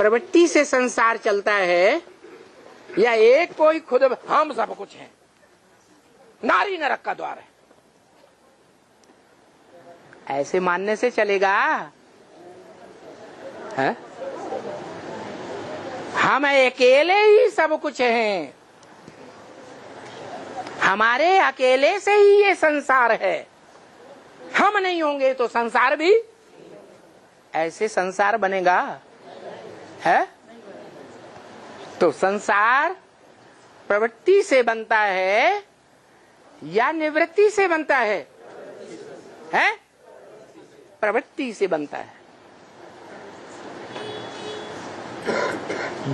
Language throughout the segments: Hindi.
प्रवृत्ति से संसार चलता है या एक कोई खुद हम सब कुछ है, नारी नरक का द्वार है, ऐसे मानने से चलेगा? है? हम अकेले ही सब कुछ हैं, हमारे अकेले से ही ये संसार है, हम नहीं होंगे तो संसार भी ऐसे संसार बनेगा? है? तो संसार प्रवृत्ति से बनता है या निवृत्ति से बनता है? है? प्रवृत्ति से बनता है।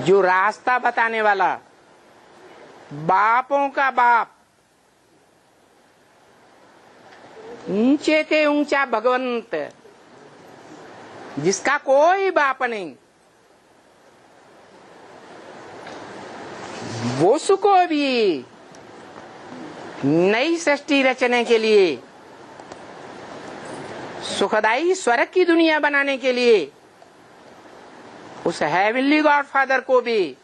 जो रास्ता बताने वाला, बापों का बाप, ऊंचे से ऊंचा भगवंत, जिसका कोई बाप नहीं, वो उसको भी नई सृष्टि रचने के लिए, सुखदायी स्वर्ग की दुनिया बनाने के लिए, उस हेवनली गॉडफादर को भी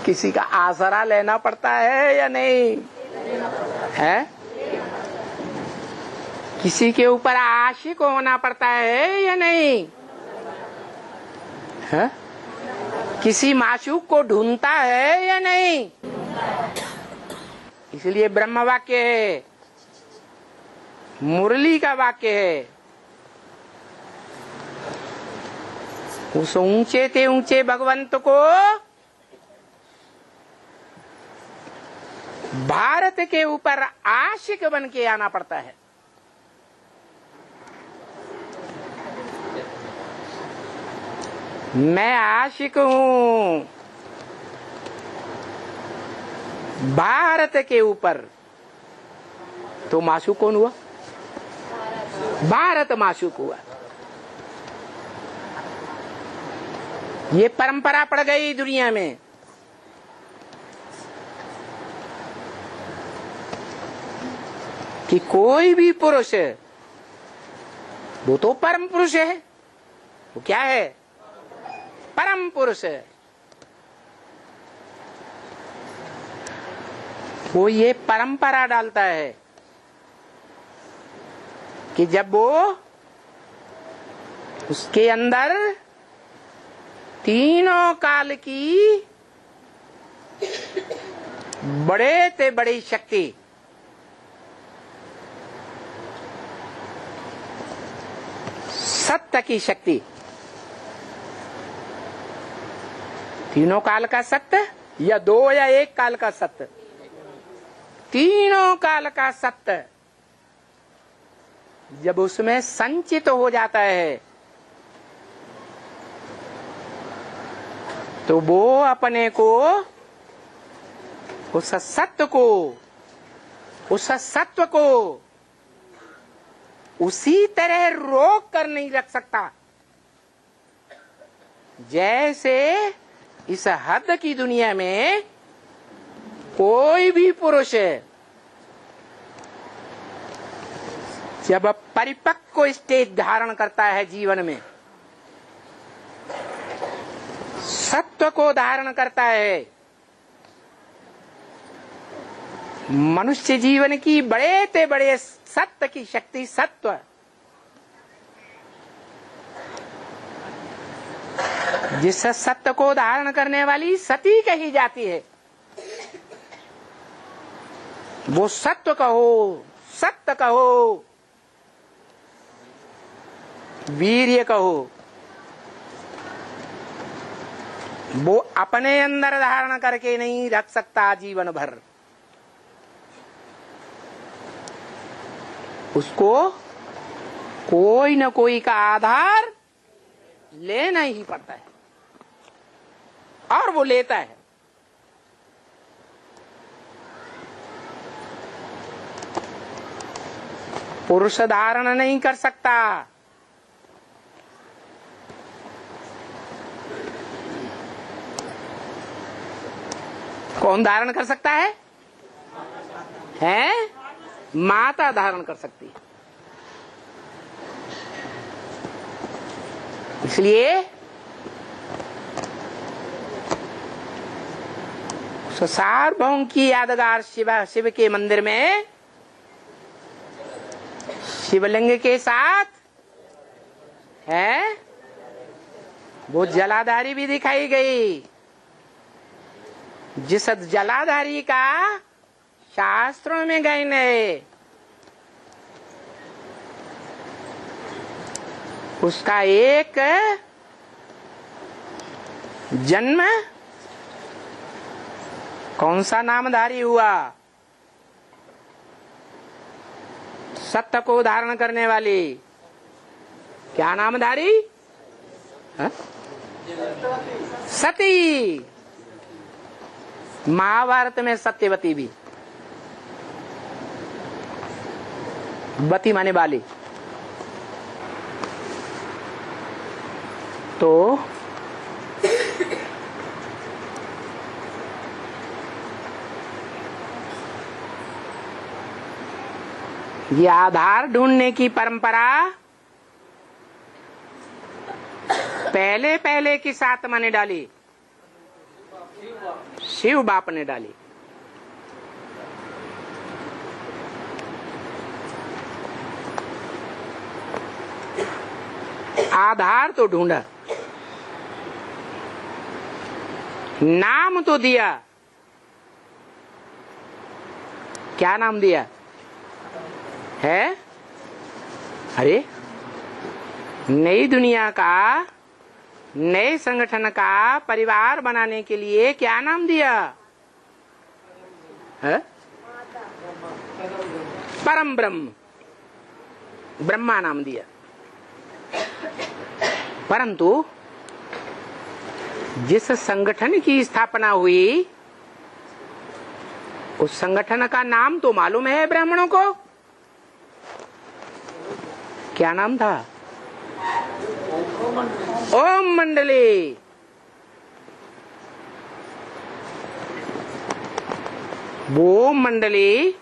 किसी का आसरा लेना पड़ता है या नहीं? है? किसी के ऊपर आशिक होना पड़ता है या नहीं? है? किसी माशूक को ढूंढता है या नहीं? इसलिए ब्रह्म वाक्य है, मुरली का वाक्य है, उस ऊंचे से ऊंचे भगवंत को भारत के ऊपर आशिक बन के आना पड़ता है। मैं आशिक हूं भारत के ऊपर, तो माशूक कौन हुआ? भारत माशूक हुआ। ये परंपरा पड़ गई दुनिया में। कि कोई भी पुरुष, वो तो परम पुरुष है। वो क्या है? परम पुरुष है। वो ये परंपरा डालता है कि जब वो उसके अंदर तीनों काल की बड़े से बड़ी शक्ति, सत्य की शक्ति, तीनों काल का सत्य या दो या एक काल का सत्य, तीनों काल का सत्य जब उसमें संचित हो जाता है तो वो अपने को उस सत्य को, उस सत्व को उसी तरह रोक कर नहीं रख सकता जैसे इस हद की दुनिया में कोई भी पुरुष जब परिपक्व स्टेज धारण करता है जीवन में, सत्व को धारण करता है, मनुष्य जीवन की बड़े से बड़े सत्य की शक्ति, सत्व, जिस सत्य को धारण करने वाली सती कही जाती है, वो सत्व कहो, सत्य कहो, वीर्य कहो, वो अपने अंदर धारण करके नहीं रख सकता जीवन भर। उसको कोई न कोई का आधार लेना ही पड़ता है और वो लेता है। पुरुष धारण नहीं कर सकता। कौन धारण कर सकता है? हैं? माता धारण कर सकती है। इसलिए सार्वभौम की यादगार शिव के मंदिर में शिवलिंग के साथ है वो जलाधारी भी दिखाई गई। जिस जलाधारी का शास्त्रों में गायन है, उसका एक जन्म कौन सा नामधारी हुआ? सत्य को धारण करने वाली। क्या नामधारी? सती। महाभारत में सत्यवती भी, बती माने वाली। तो ये आधार ढूंढने की परंपरा पहले पहले किस आत्मा ने डाली? शिव बाप ने डाली। आधार तो ढूंढा, नाम तो दिया। क्या नाम दिया है? अरे नई दुनिया का, नए संगठन का परिवार बनाने के लिए क्या नाम दिया है? परम ब्रह्म, ब्रह्मा नाम दिया। परंतु जिस संगठन की स्थापना हुई, उस संगठन का नाम तो मालूम है ब्राह्मणों को। क्या नाम था? ओम मंडली। वो मंडली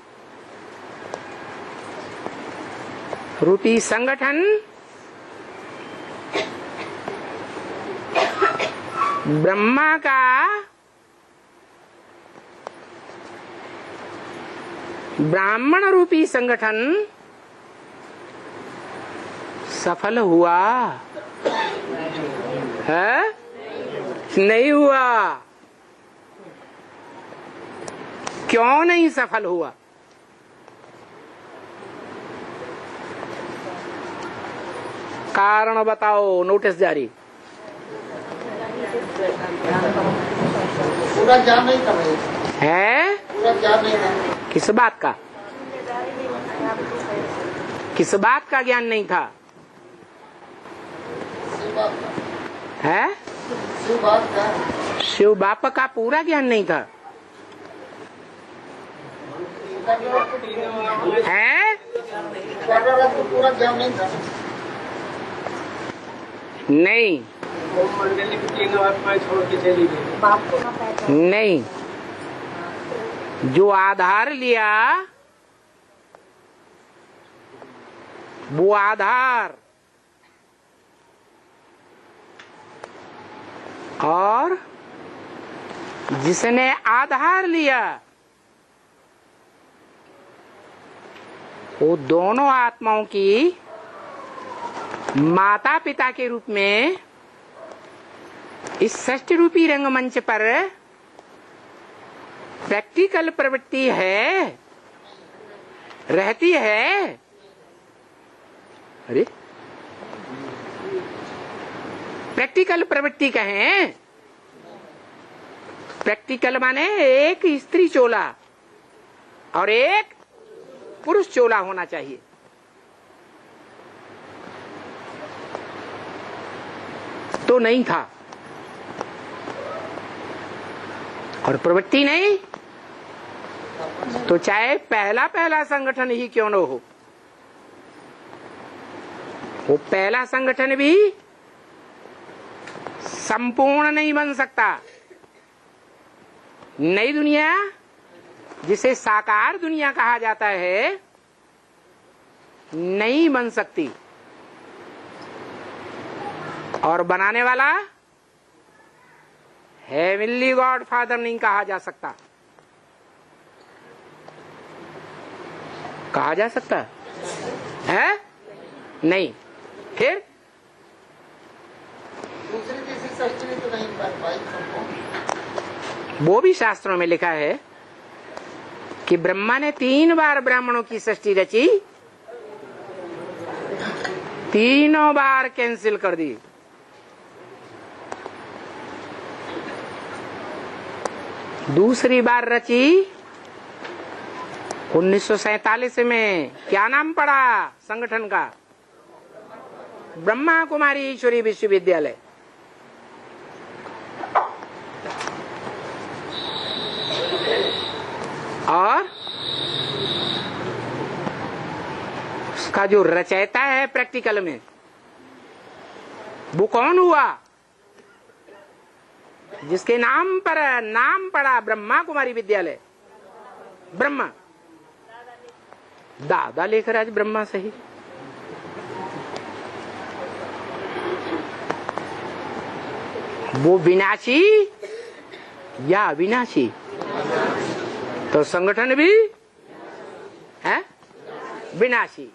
रूपी संगठन ब्रह्मा का ब्राह्मण रूपी संगठन सफल हुआ है? नहीं हुआ। क्यों नहीं सफल हुआ? कारण बताओ। नोटिस जारी। पूरा ज्ञान नहीं था है? पूरा ज्ञान नहीं था। किस बात का? किस बात का ज्ञान नहीं था? है? शिव बाप का पूरा ज्ञान नहीं था। है? पूरा ज्ञान नहीं था। नहीं नहीं, जो आधार लिया वो आधार, और जिसने आधार लिया वो दोनों आत्माओं की माता पिता के रूप में इस षष्ठ रूपी रंगमंच पर प्रैक्टिकल प्रवृत्ति है, रहती है। अरे प्रैक्टिकल प्रवृत्ति कहें, प्रैक्टिकल माने एक स्त्री चोला और एक पुरुष चोला होना चाहिए। तो नहीं था, और प्रवृत्ति नहीं तो चाहे पहला पहला संगठन ही क्यों न हो, वो पहला संगठन भी संपूर्ण नहीं बन सकता। नई दुनिया जिसे साकार दुनिया कहा जाता है, नहीं बन सकती। और बनाने वाला हेवनली गॉड फादर नहीं कहा जा सकता। कहा जा सकता है नहीं। फिर दूसरी तीसरी सृष्टि में तो नहीं बन पाई सबको। वो भी शास्त्रों में लिखा है कि ब्रह्मा ने 3 बार ब्राह्मणों की सृष्टि रची, 3 बार कैंसिल कर दी। दूसरी बार रची 1947 में। क्या नाम पड़ा संगठन का? ब्रह्मा कुमारी ईश्वरी विश्वविद्यालय। और उसका जो रचयिता है प्रैक्टिकल में, वो कौन हुआ? जिसके नाम पर नाम पड़ा ब्रह्मा कुमारी विद्यालय। ब्रह्मा दादा लेकर आज ब्रह्मा सही। वो विनाशी या अविनाशी? तो संगठन भी है विनाशी।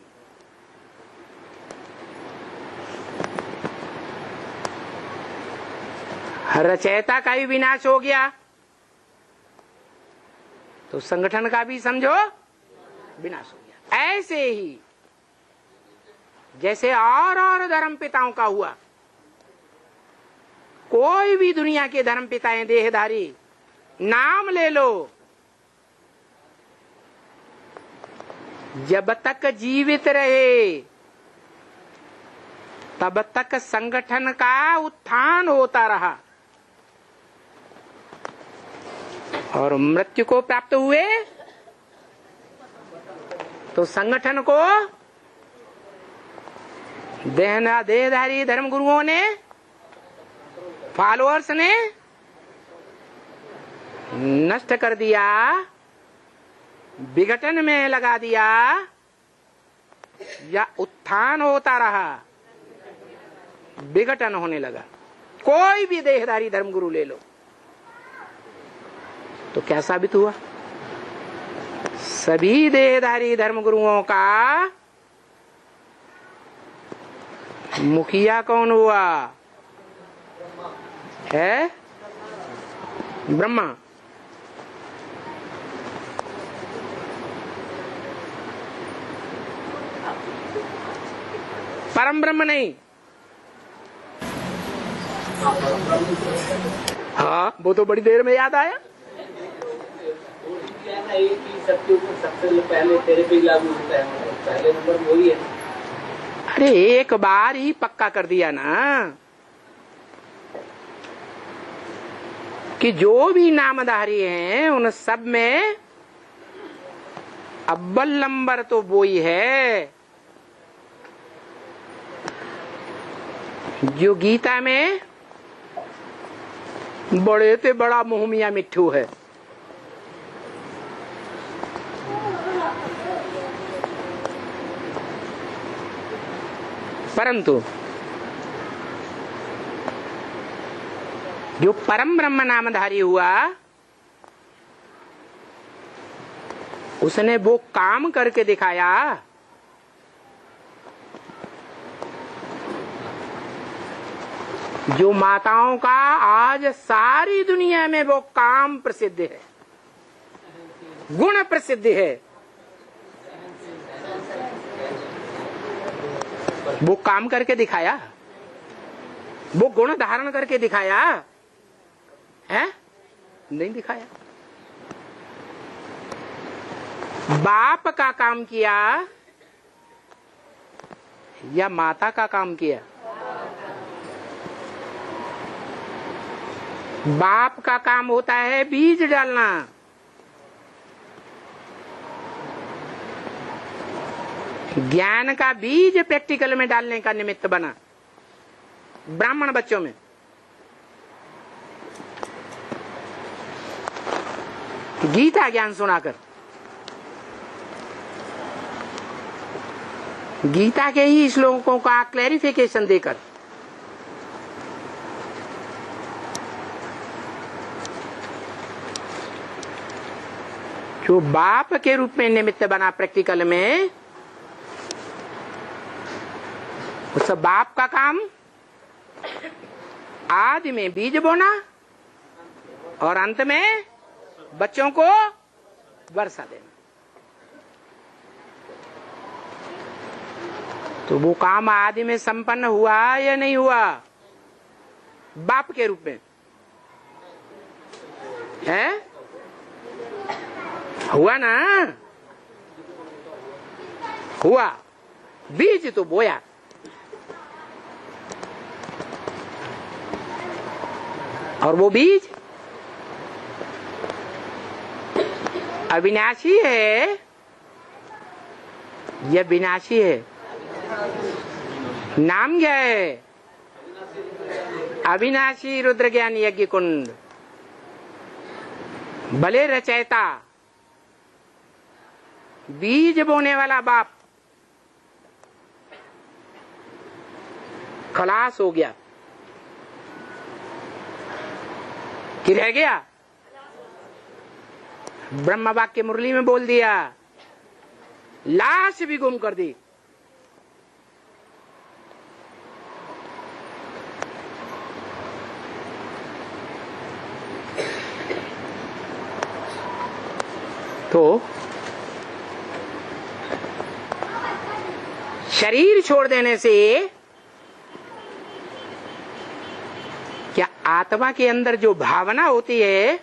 रचयिता का भी विनाश हो गया तो संगठन का भी समझो विनाश हो गया। ऐसे ही जैसे और धर्म पिताओं का हुआ। कोई भी दुनिया के धर्म पिताएं देहधारी नाम ले लो, जब तक जीवित रहे तब तक संगठन का उत्थान होता रहा, और मृत्यु को प्राप्त हुए तो संगठन को देहधारी धर्म गुरुओं ने, फॉलोअर्स ने नष्ट कर दिया, विघटन में लगा दिया, या उत्थान होता रहा, विघटन होने लगा। कोई भी देहधारी धर्मगुरु ले लो तो क्या साबित हुआ? सभी देहधारी धर्मगुरुओं का मुखिया कौन हुआ है? ब्रह्मा। परम ब्रह्म नहीं। हाँ, वो तो बड़ी देर में याद आया। सबसे पहले तेरे पे लागू होता है, पहले नंबर वही है। अरे एक बार ही पक्का कर दिया ना कि जो भी नामधारी हैं उन सब में अव्वल नंबर तो वो ही है जो गीता में बड़े से बड़ा मोहमिया मिट्ठू है। परंतु जो परम ब्रह्म नामधारी हुआ उसने वो काम करके दिखाया जो माताओं का आज सारी दुनिया में वो काम प्रसिद्ध है, गुण प्रसिद्ध है। वो काम करके दिखाया, वो गुण धारण करके दिखाया है? नहीं दिखाया। बाप का काम किया या माता का काम किया? बाप का काम होता है बीज डालना, ज्ञान का बीज प्रैक्टिकल में डालने का निमित्त बना ब्राह्मण बच्चों में। गीता ज्ञान सुनाकर, गीता के ही श्लोकों का क्लैरिफिकेशन देकर तो बाप के रूप में निमित्त बना प्रैक्टिकल में। उस बाप का काम आदि में बीज बोना और अंत में बच्चों को वर्षा देना। तो वो काम आदि में संपन्न हुआ या नहीं हुआ? बाप के रूप में है, हुआ ना? हुआ। बीज तो बोया, और वो बीज अविनाशी है या विनाशी है? नाम क्या है? अविनाशी रुद्र ज्ञान यज्ञ कुंड। भले रचयिता, बीज बोने वाला बाप खलास हो गया कि रह गया? ब्रह्म वाक्य मुरली में बोल दिया, लाश भी गुम कर दी। तो शरीर छोड़ देने से क्या आत्मा के अंदर जो भावना होती है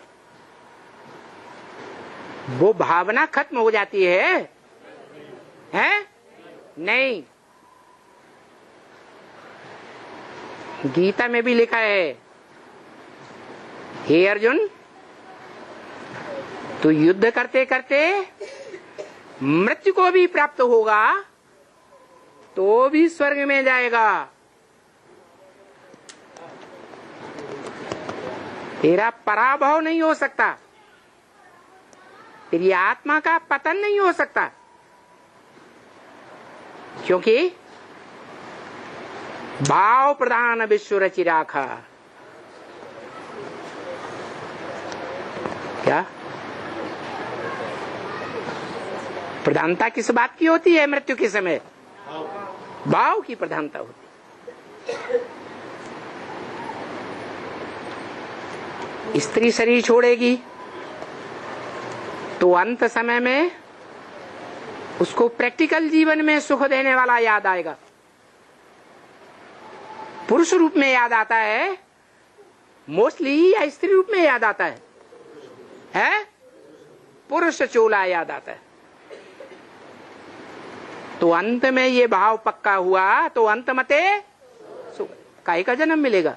वो भावना खत्म हो जाती है? हैं? नहीं। गीता में भी लिखा है, हे अर्जुन, तो युद्ध करते करते मृत्यु को भी प्राप्त होगा तो भी स्वर्ग में जाएगा। तेरा पराभव नहीं हो सकता, तेरी आत्मा का पतन नहीं हो सकता, क्योंकि भाव प्रधान विश्व रचि राखा। क्या प्रधानता किस बात की होती है? मृत्यु के समय भाव की प्रधानता होती है। स्त्री शरीर छोड़ेगी तो अंत समय में उसको प्रैक्टिकल जीवन में सुख देने वाला याद आएगा। पुरुष रूप में याद आता है मोस्टली, या स्त्री रूप में याद आता है? पुरुष चोला याद आता है। तो अंत में ये भाव पक्का हुआ तो अंत मते काहे का जन्म मिलेगा?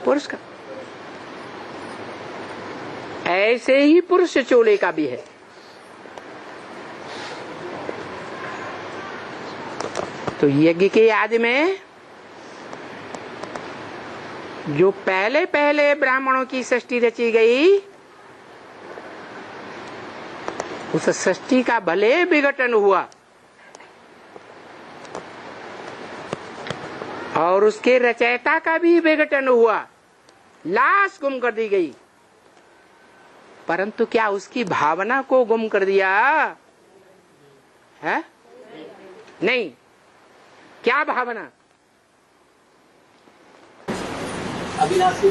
पुरुष का। ऐसे ही पुरुष चोले का भी है। तो यज्ञ के आदि में जो पहले पहले ब्राह्मणों की सृष्टि रची गई, उस सृष्टि का भले विघटन हुआ और उसके रचयिता का भी विघटन हुआ, लाश गुम कर दी गई, परंतु क्या उसकी भावना को गुम कर दिया है? नहीं। क्या भावना? अविनाशी।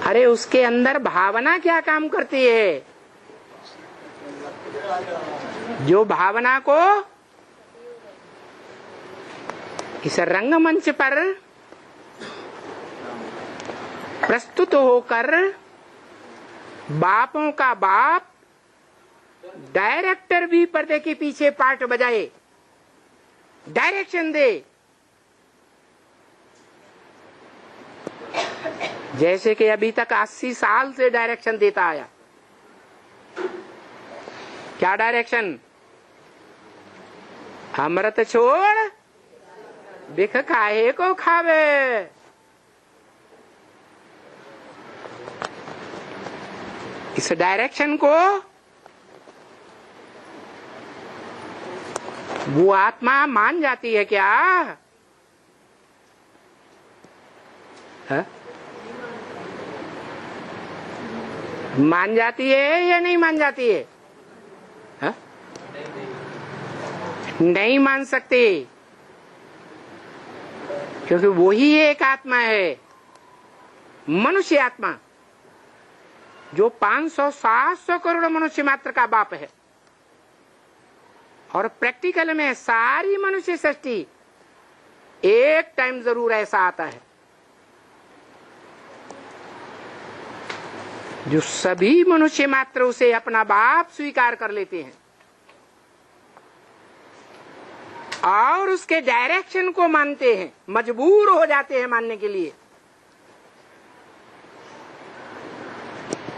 अरे उसके अंदर भावना क्या काम करती है? जो भावना को इस रंगमंच पर प्रस्तुत होकर बापों का बाप डायरेक्टर भी पर्दे के पीछे पार्ट बजाए, डायरेक्शन दे। जैसे कि अभी तक 80 साल से डायरेक्शन देता आया। क्या डायरेक्शन? अमृत छोड़ बिख काहे को खावे। इस डायरेक्शन को वो आत्मा मान जाती है क्या? है? मान जाती है या नहीं मान जाती है? हा? नहीं मान सकते, क्योंकि वो ही एक आत्मा है, मनुष्य आत्मा, जो 500-700 करोड़ मनुष्य मात्र का बाप है। और प्रैक्टिकल में सारी मनुष्य सृष्टि एक टाइम जरूर ऐसा आता है जो सभी मनुष्य मात्र उसे अपना बाप स्वीकार कर लेते हैं और उसके डायरेक्शन को मानते हैं, मजबूर हो जाते हैं मानने के लिए।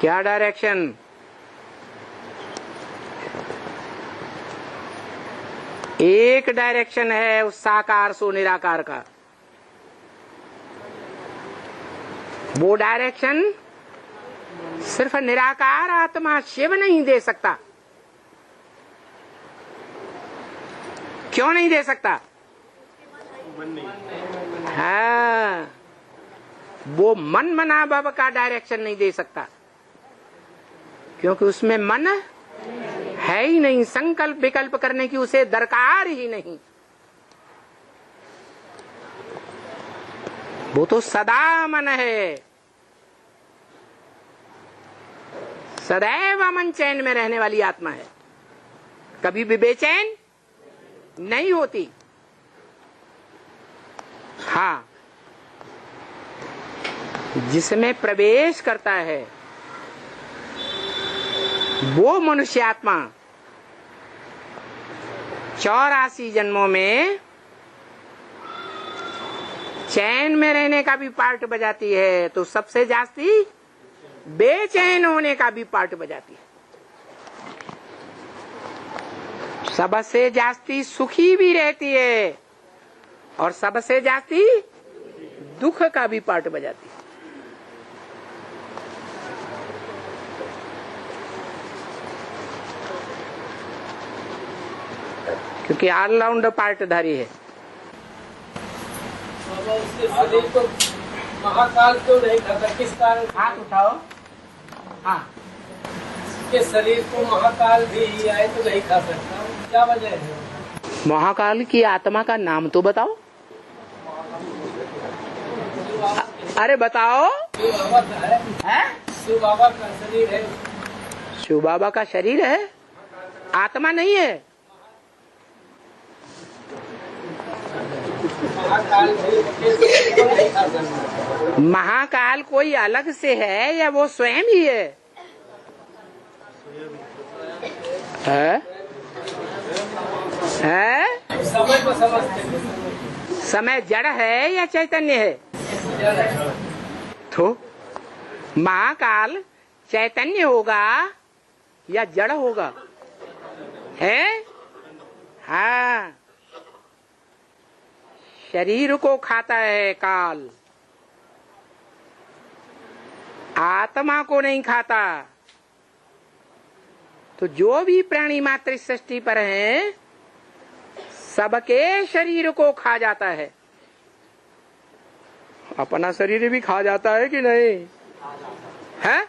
क्या डायरेक्शन? एक डायरेक्शन है उस साकार सो निराकार का। वो डायरेक्शन सिर्फ निराकार आत्मा शिव नहीं दे सकता। क्यों नहीं दे सकता? हाँ, वो मन मना भव का डायरेक्शन नहीं दे सकता, क्योंकि उसमें मन है ही नहीं, संकल्प विकल्प करने की उसे दरकार ही नहीं। वो तो सदा मन है, सदैव अमन चैन में रहने वाली आत्मा है, कभी भी बेचैन नहीं होती। हाँ, जिसमें प्रवेश करता है वो मनुष्य आत्मा 84 जन्मों में चैन में रहने का भी पार्ट बजाती है, तो सबसे जास्ती बेचैन होने का भी पार्ट बजाती है। सबसे जास्ती सुखी भी रहती है और सबसे जास्ती दुख का भी पार्ट बजाती है। क्योंकि ऑलराउंडर पार्टधारी है। उसके शरीर को महाकाल क्यों नहीं खाता? किस कारण? हाथ उठाओ। हाँ, उसके शरीर को महाकाल भी आए तो नहीं खा सकता, क्या वजह है? महाकाल की आत्मा का नाम तो बताओ। अरे बताओ। शिव बाबा का है? शिव बाबा का शरीर है। शिव बाबा का शरीर है, आत्मा नहीं है। महाकाल भी नहीं खा सकता। महाकाल कोई अलग से है या वो स्वयं ही है? है? समय को समझते। समय जड़ है या चैतन्य है? तो महाकाल चैतन्य होगा या जड़ होगा? है? हाँ, शरीर को खाता है काल, आत्मा को नहीं खाता। तो जो भी प्राणी मात्र इस सृष्टि पर हैं, सबके शरीर को खा जाता है। अपना शरीर भी खा जाता है कि नहीं? है?